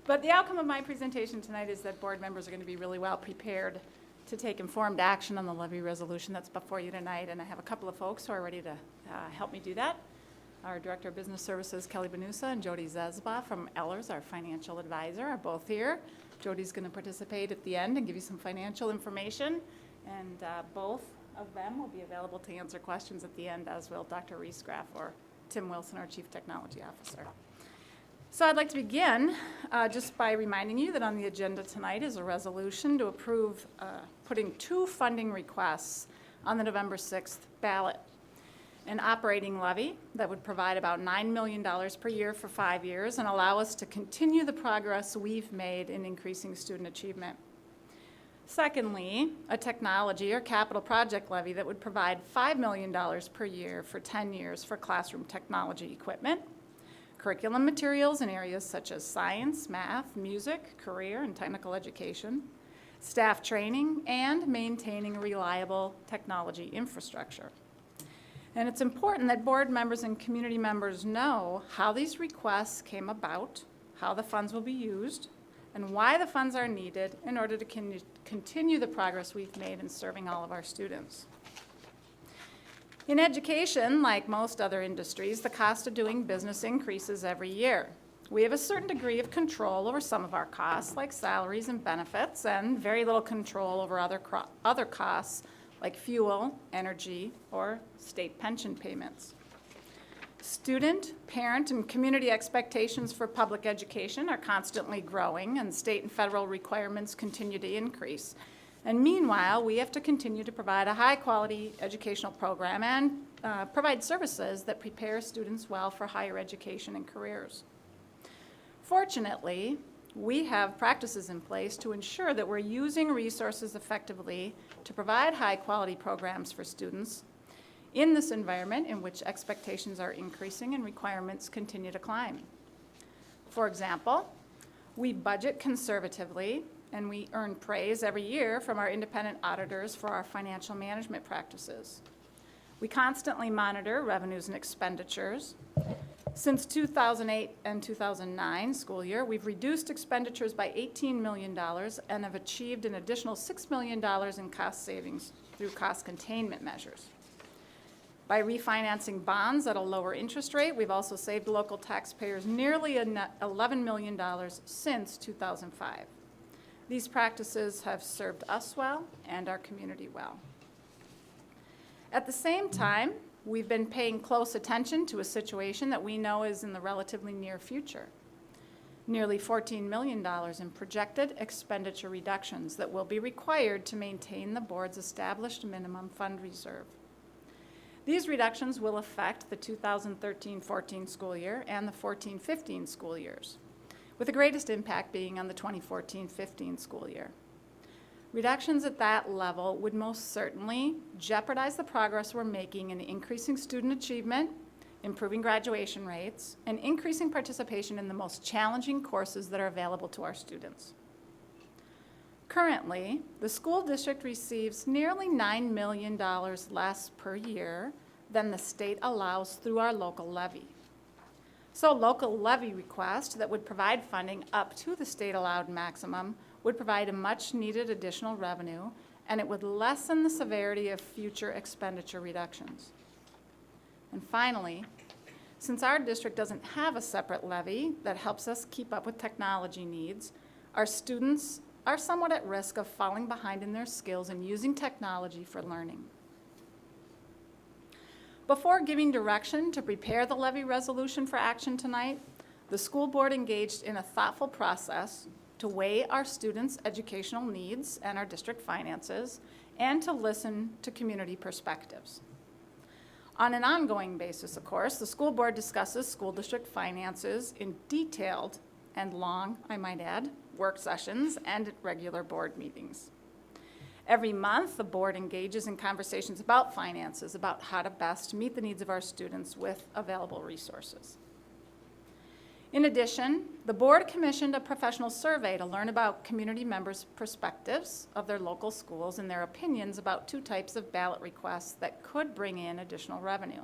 But the outcome of my presentation tonight is that board members are going to be really well prepared to take informed action on the levy resolution that's before you tonight, and I have a couple of folks who are ready to help me do that. Our Director of Business Services, Kelly Benusa, and Jody Zesba from Ellers, our financial advisor, are both here. Jody's going to participate at the end and give you some financial information, and both of them will be available to answer questions at the end, as will Dr. Reesgraff or Tim Wilson, our Chief Technology Officer. So I'd like to begin just by reminding you that on the agenda tonight is a resolution to approve putting two funding requests on the November 6th ballot. An operating levy that would provide about $9 million per year for 5 years and allow us to continue the progress we've made in increasing student achievement. Secondly, a technology or capital project levy that would provide $5 million per year for 10 years for classroom technology equipment, curriculum materials in areas such as science, math, music, career and technical education, staff training, and maintaining reliable technology infrastructure. And it's important that board members and community members know how these requests came about, how the funds will be used, and why the funds are needed in order to continue the progress we've made in serving all of our students. In education, like most other industries, the cost of doing business increases every year. We have a certain degree of control over some of our costs, like salaries and benefits, and very little control over other costs, like fuel, energy, or state pension payments. Student, parent, and community expectations for public education are constantly growing, and state and federal requirements continue to increase. And meanwhile, we have to continue to provide a high-quality educational program and provide services that prepare students well for higher education and careers. Fortunately, we have practices in place to ensure that we're using resources effectively to provide high-quality programs for students in this environment in which expectations are increasing and requirements continue to climb. For example, we budget conservatively and we earn praise every year from our independent auditors for our financial management practices. We constantly monitor revenues and expenditures. Since 2008 and 2009 school year, we've reduced expenditures by $18 million and have achieved an additional $6 million in cost savings through cost containment measures. By refinancing bonds at a lower interest rate, we've also saved local taxpayers nearly $11 million since 2005. These practices have served us well and our community well. At the same time, we've been paying close attention to a situation that we know is in the relatively near future. Nearly $14 million in projected expenditure reductions that will be required to maintain the board's established minimum fund reserve. These reductions will affect the 2013-14 school year and the 14-15 school years, with the greatest impact being on the 2014-15 school year. Reductions at that level would most certainly jeopardize the progress we're making in increasing student achievement, improving graduation rates, and increasing participation in the most challenging courses that are available to our students. Currently, the school district receives nearly $9 million less per year than the state allows through our local levy. So local levy request that would provide funding up to the state allowed maximum would provide a much needed additional revenue, and it would lessen the severity of future expenditure reductions. And finally, since our district doesn't have a separate levy that helps us keep up with technology needs, our students are somewhat at risk of falling behind in their skills and using technology for learning. Before giving direction to prepare the levy resolution for action tonight, the school board engaged in a thoughtful process to weigh our students' educational needs and our district finances, and to listen to community perspectives. On an ongoing basis, of course, the school board discusses school district finances in detailed and long, I might add, work sessions and at regular board meetings. Every month, the board engages in conversations about finances, about how to best meet the needs of our students with available resources. In addition, the board commissioned a professional survey to learn about community members' perspectives of their local schools and their opinions about two types of ballot requests that could bring in additional revenue.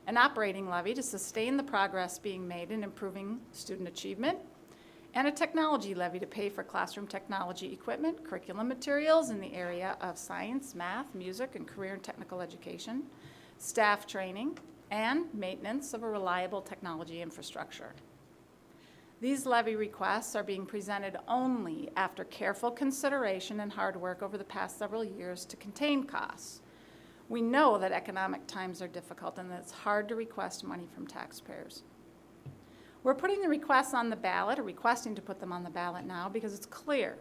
An operating levy to sustain the progress being made in improving student achievement, and a technology levy to pay for classroom technology equipment, curriculum materials in the area of science, math, music, and career and technical education, staff training, and maintenance of a reliable technology infrastructure. These levy requests are being presented only after careful consideration and hard work over the past several years to contain costs. We know that economic times are difficult and that it's hard to request money from taxpayers. We're putting the requests on the ballot, or requesting to put them on the ballot now, because it's clear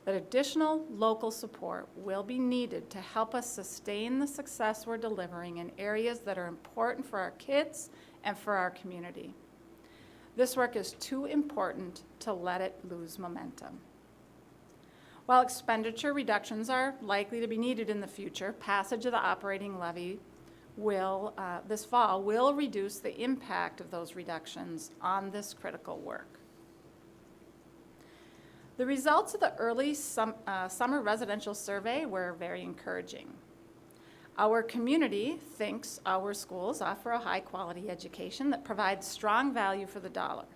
that additional local support will be needed to help us sustain the success we're delivering in areas that are important for our kids and for our community. This work is too important to let it lose momentum. While expenditure reductions are likely to be needed in the future, passage of the operating levy this fall will reduce the impact of those reductions on this critical work. The results of the early summer residential survey were very encouraging. Our community thinks our schools offer a high-quality education that provides strong value for the dollar.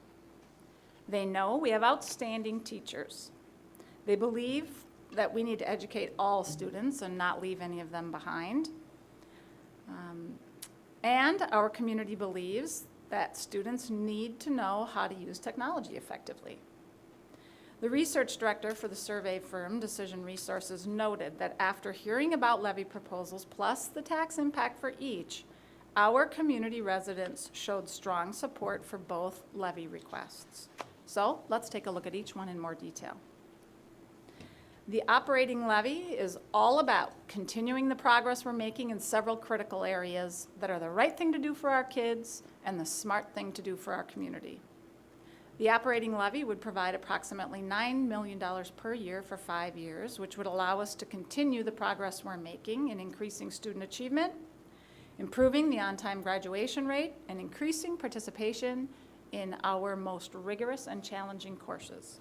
They know we have outstanding teachers. They believe that we need to educate all students and not leave any of them behind. And our community believes that students need to know how to use technology effectively. The research director for the survey firm, Decision Resources, noted that after hearing about levy proposals plus the tax impact for each, our community residents showed strong support for both levy requests. So let's take a look at each one in more detail. The operating levy is all about continuing the progress we're making in several critical areas that are the right thing to do for our kids and the smart thing to do for our community. The operating levy would provide approximately $9 million per year for 5 years, which would allow us to continue the progress we're making in increasing student achievement, improving the on-time graduation rate, and increasing participation in our most rigorous and challenging courses.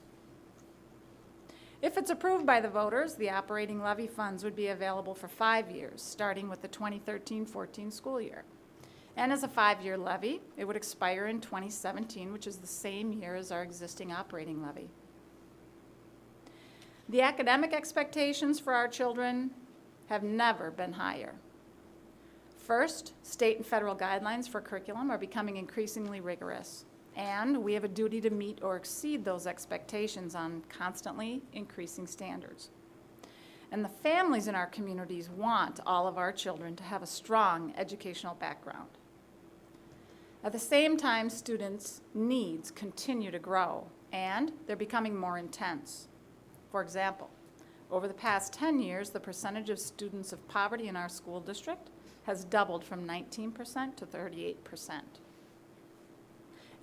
If it's approved by the voters, the operating levy funds would be available for 5 years, starting with the 2013-14 school year. And as a 5-year levy, it would expire in 2017, which is the same year as our existing operating levy. The academic expectations for our children have never been higher. First, state and federal guidelines for curriculum are becoming increasingly rigorous, and we have a duty to meet or exceed those expectations on constantly increasing standards. And the families in our communities want all of our children to have a strong educational background. At the same time, students' needs continue to grow, and they're becoming more intense. For example, over the past 10 years, the percentage of students of poverty in our school district has doubled from 19% to 38%.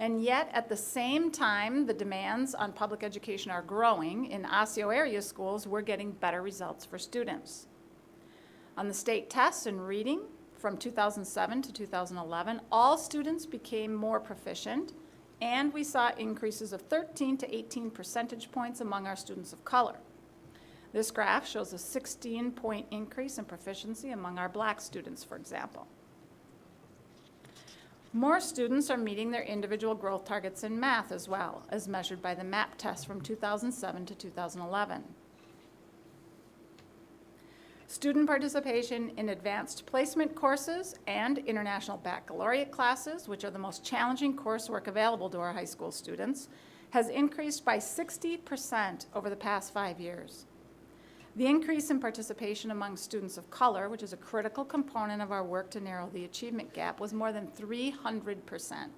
And yet, at the same time, the demands on public education are growing. In Osseo area schools, we're getting better results for students. On the state tests in reading from 2007 to 2011, all students became more proficient, and we saw increases of 13 to 18 percentage points among our students of color. This graph shows a 16-point increase in proficiency among our Black students, for example. More students are meeting their individual growth targets in math as well, as measured by the MAP test from 2007 to 2011. Student participation in advanced placement courses and international baccalaureate classes, which are the most challenging coursework available to our high school students, has increased by 60% over the past 5 years. The increase in participation among students of color, which is a critical component of our work to narrow the achievement gap, was more than 300%.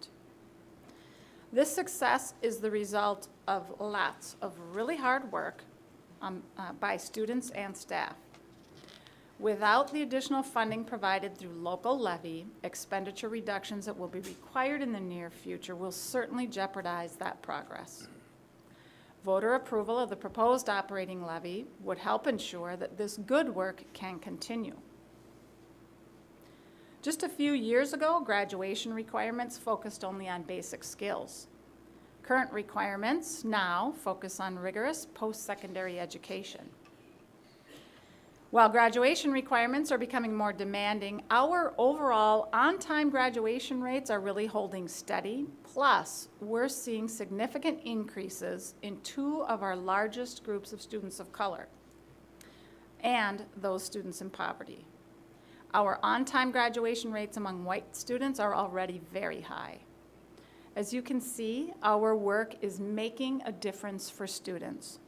This success is the result of lots of really hard work by students and staff. Without the additional funding provided through local levy, expenditure reductions that will be required in the near future will certainly jeopardize that progress. Voter approval of the proposed operating levy would help ensure that this good work can continue. Just a few years ago, graduation requirements focused only on basic skills. Current requirements now focus on rigorous post-secondary education. While graduation requirements are becoming more demanding, our overall on-time graduation rates are really holding steady. Plus, we're seeing significant increases in two of our largest groups of students of color and those students in poverty. Our on-time graduation rates among white students are already very high. As you can see, our work is making a difference for students,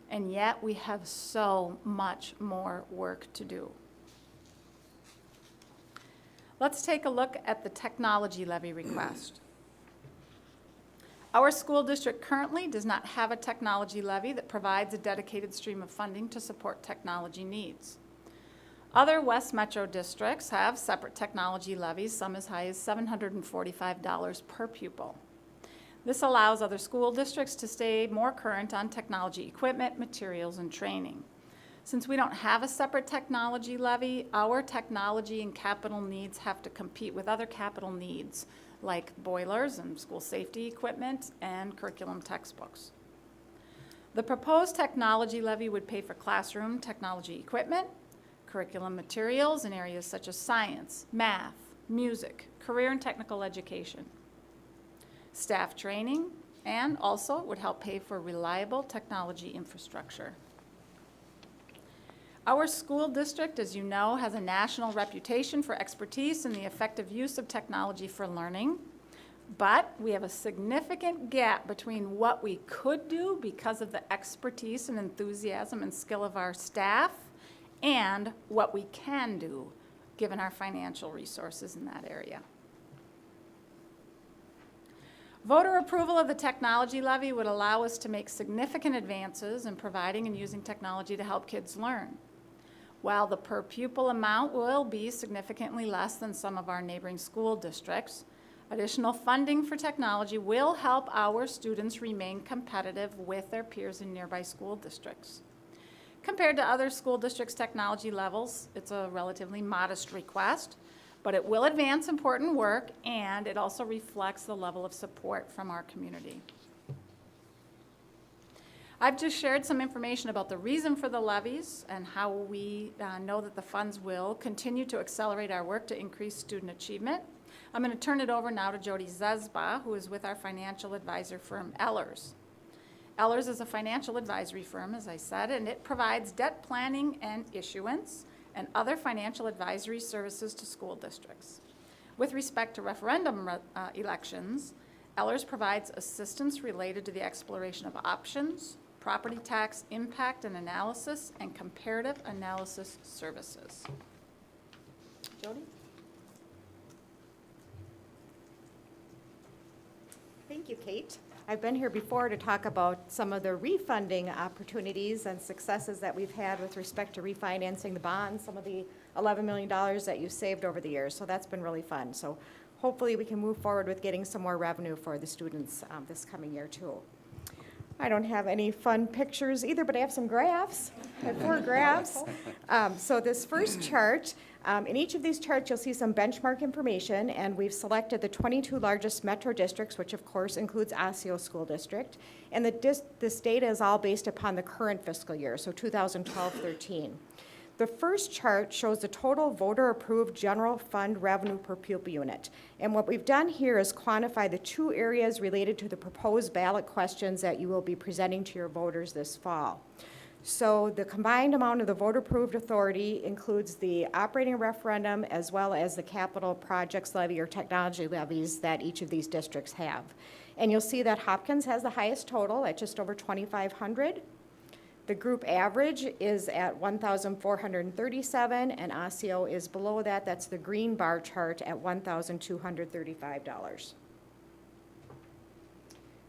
and yet we have so much more work to do. Let's take a look at the technology levy request. Our school district currently does not have a technology levy that provides a dedicated stream of funding to support technology needs. Other West Metro districts have separate technology levies, some as high as $745 per pupil. This allows other school districts to stay more current on technology equipment, materials, and training. Since we don't have a separate technology levy, our technology and capital needs have to compete with other capital needs like boilers and school safety equipment and curriculum textbooks. The proposed technology levy would pay for classroom technology equipment, curriculum materials in areas such as science, math, music, career and technical education, staff training, and also would help pay for reliable technology infrastructure. Our school district, as you know, has a national reputation for expertise in the effective use of technology for learning, but we have a significant gap between what we could do because of the expertise and enthusiasm and skill of our staff and what we can do given our financial resources in that area. Voter approval of the technology levy would allow us to make significant advances in providing and using technology to help kids learn. While the per pupil amount will be significantly less than some of our neighboring school districts, additional funding for technology will help our students remain competitive with their peers in nearby school districts. Compared to other school districts' technology levels, it's a relatively modest request, but it will advance important work, and it also reflects the level of support from our community. I've just shared some information about the reason for the levies and how we know that the funds will continue to accelerate our work to increase student achievement. I'm going to turn it over now to Jody Zesba, who is with our financial advisor firm, Ehlers. Ehlers is a financial advisory firm, as I said, and it provides debt planning and issuance and other financial advisory services to school districts. With respect to referendum elections, Ehlers provides assistance related to the exploration of options, property tax impact and analysis, and comparative analysis services. Jody? Thank you, Kate. I've been here before to talk about some of the refunding opportunities and successes that we've had with respect to refinancing the bonds, some of the $11 million that you've saved over the years. So that's been really fun. So hopefully we can move forward with getting some more revenue for the students this coming year too. I don't have any fun pictures either, but I have some graphs. I have 4 graphs. So this first chart, in each of these charts, you'll see some benchmark information, and we've selected the 22 largest metro districts, which of course includes Osseo School District. And this data is all based upon the current fiscal year, so 2012-13. The first chart shows the total voter-approved general fund revenue per pupil unit. And what we've done here is quantify the 2 areas related to the proposed ballot questions that you will be presenting to your voters this fall. So the combined amount of the voter-approved authority includes the operating referendum as well as the capital projects levy or technology levies that each of these districts have. And you'll see that Hopkins has the highest total at just over 2,500. The group average is at 1,437, and Osseo is below that. That's the green bar chart at $1,235.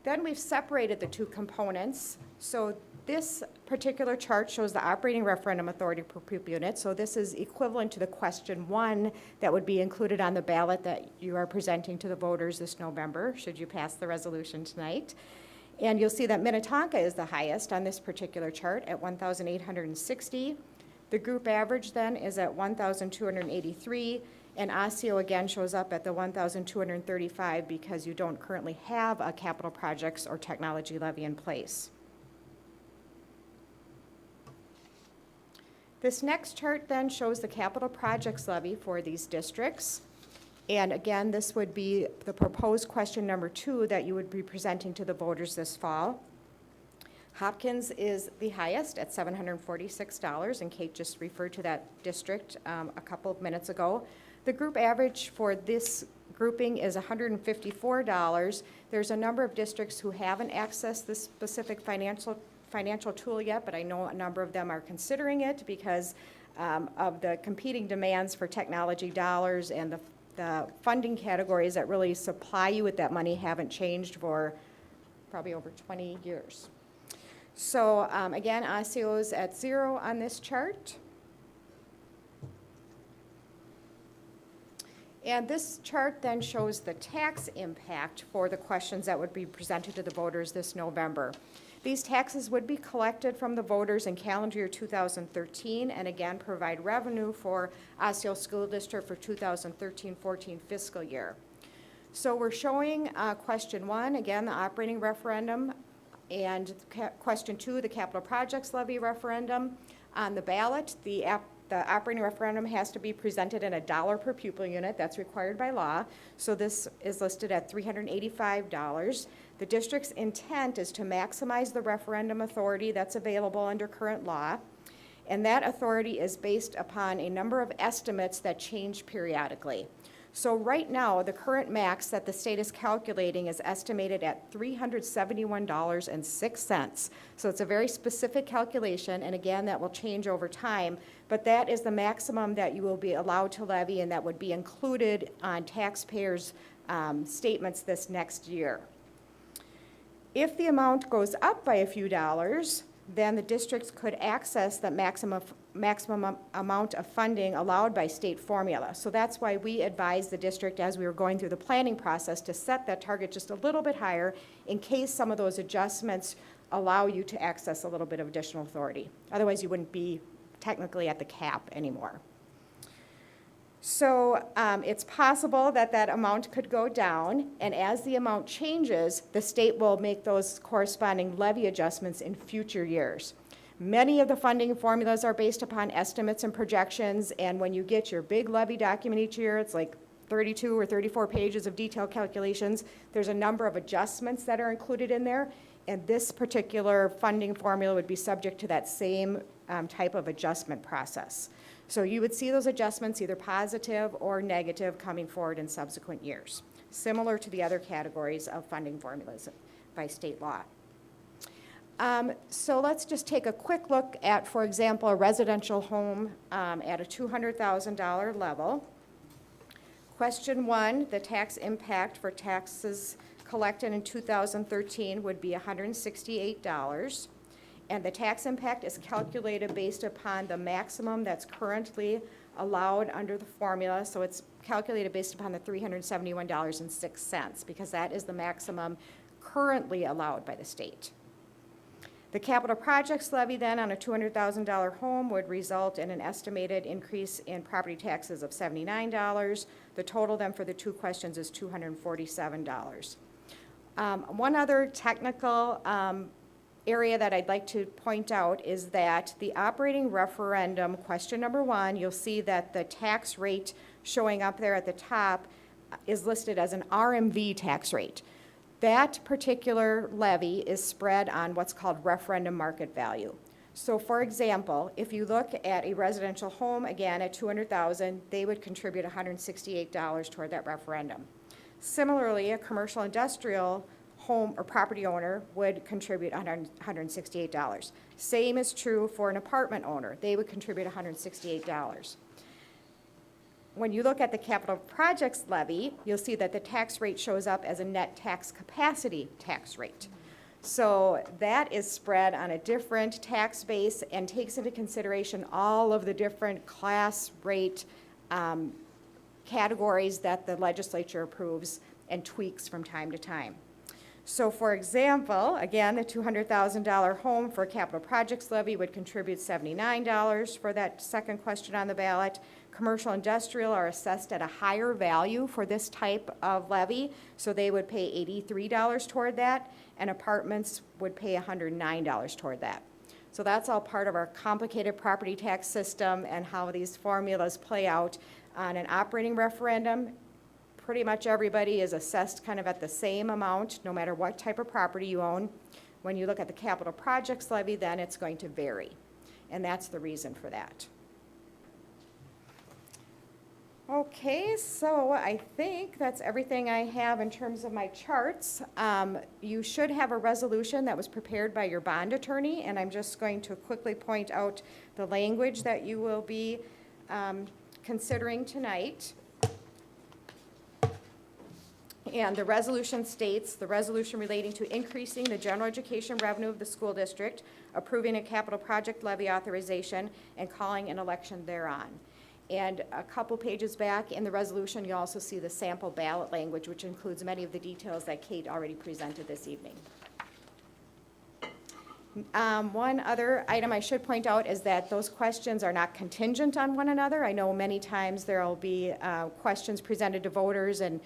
Then we've separated the 2 components. So this particular chart shows the operating referendum authority per pupil unit. So this is equivalent to the question 1 that would be included on the ballot that you are presenting to the voters this November, should you pass the resolution tonight. And you'll see that Minnetonka is the highest on this particular chart at 1,860. The group average then is at 1,283, and Osseo again shows up at the 1,235 because you don't currently have a capital projects or technology levy in place. This next chart then shows the capital projects levy for these districts. And again, this would be the proposed question number 2 that you would be presenting to the voters this fall. Hopkins is the highest at $746, and Kate just referred to that district a couple of minutes ago. The group average for this grouping is $154. There's a number of districts who haven't accessed this specific financial tool yet, but I know a number of them are considering it because of the competing demands for technology dollars, and the funding categories that really supply you with that money haven't changed for probably over 20 years. So again, Osseo is at 0 on this chart. And this chart then shows the tax impact for the questions that would be presented to the voters this November. These taxes would be collected from the voters in calendar year 2013 and again provide revenue for Osseo School District for 2013-14 fiscal year. So we're showing question 1, again, the operating referendum, and question 2, the capital projects levy referendum. On the ballot, the operating referendum has to be presented in $1 per pupil unit. That's required by law. So this is listed at $385. The district's intent is to maximize the referendum authority that's available under current law. And that authority is based upon a number of estimates that change periodically. So right now, the current max that the state is calculating is estimated at $371.06. So it's a very specific calculation, and again, that will change over time, but that is the maximum that you will be allowed to levy, and that would be included on taxpayers' statements this next year. If the amount goes up by a few dollars, then the districts could access the maximum amount of funding allowed by state formula. So that's why we advised the district as we were going through the planning process to set that target just a little bit higher in case some of those adjustments allow you to access a little bit of additional authority. Otherwise, you wouldn't be technically at the cap anymore. So it's possible that that amount could go down, and as the amount changes, the state will make those corresponding levy adjustments in future years. Many of the funding formulas are based upon estimates and projections, and when you get your big levy document each year, it's like 32 or 34 pages of detailed calculations. There's a number of adjustments that are included in there, and this particular funding formula would be subject to that same type of adjustment process. So you would see those adjustments, either positive or negative, coming forward in subsequent years, similar to the other categories of funding formulas by state law. So let's just take a quick look at, for example, a residential home at a $200,000 level. Question 1, the tax impact for taxes collected in 2013 would be $168. And the tax impact is calculated based upon the maximum that's currently allowed under the formula. So it's calculated based upon the $371.06 because that is the maximum currently allowed by the state. The capital projects levy then on a $200,000 home would result in an estimated increase in property taxes of $79. The total then for the two questions is $247. One other technical area that I'd like to point out is that the operating referendum, question number 1, you'll see that the tax rate showing up there at the top is listed as an RMV tax rate. That particular levy is spread on what's called referendum market value. So for example, if you look at a residential home, again at $200,000, they would contribute $168 toward that referendum. Similarly, a commercial industrial home or property owner would contribute $168. Same is true for an apartment owner. They would contribute $168. When you look at the capital projects levy, you'll see that the tax rate shows up as a net tax capacity tax rate. So that is spread on a different tax base and takes into consideration all of the different class rate categories that the legislature approves and tweaks from time to time. So for example, again, the $200,000 home for capital projects levy would contribute $79 for that second question on the ballot. Commercial industrial are assessed at a higher value for this type of levy, so they would pay $83 toward that, and apartments would pay $109 toward that. So that's all part of our complicated property tax system and how these formulas play out on an operating referendum. Pretty much everybody is assessed kind of at the same amount, no matter what type of property you own. When you look at the capital projects levy, then it's going to vary, and that's the reason for that. Okay, so I think that's everything I have in terms of my charts. You should have a resolution that was prepared by your bond attorney, and I'm just going to quickly point out the language that you will be considering tonight. And the resolution states, the resolution relating to increasing the general education revenue of the school district, approving a capital project levy authorization, and calling an election thereon. And a couple pages back in the resolution, you also see the sample ballot language, which includes many of the details that Kate already presented this evening. One other item I should point out is that those questions are not contingent on one another. I know many times there will be questions presented to voters, and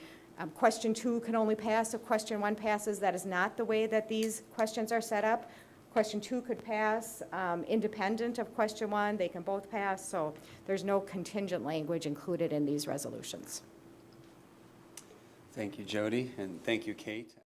question 2 can only pass if question 1 passes. That is not the way that these questions are set up. Question 2 could pass independent of question 1. They can both pass, so there's no contingent language included in these resolutions. Thank you, Jody, and thank you, Kate.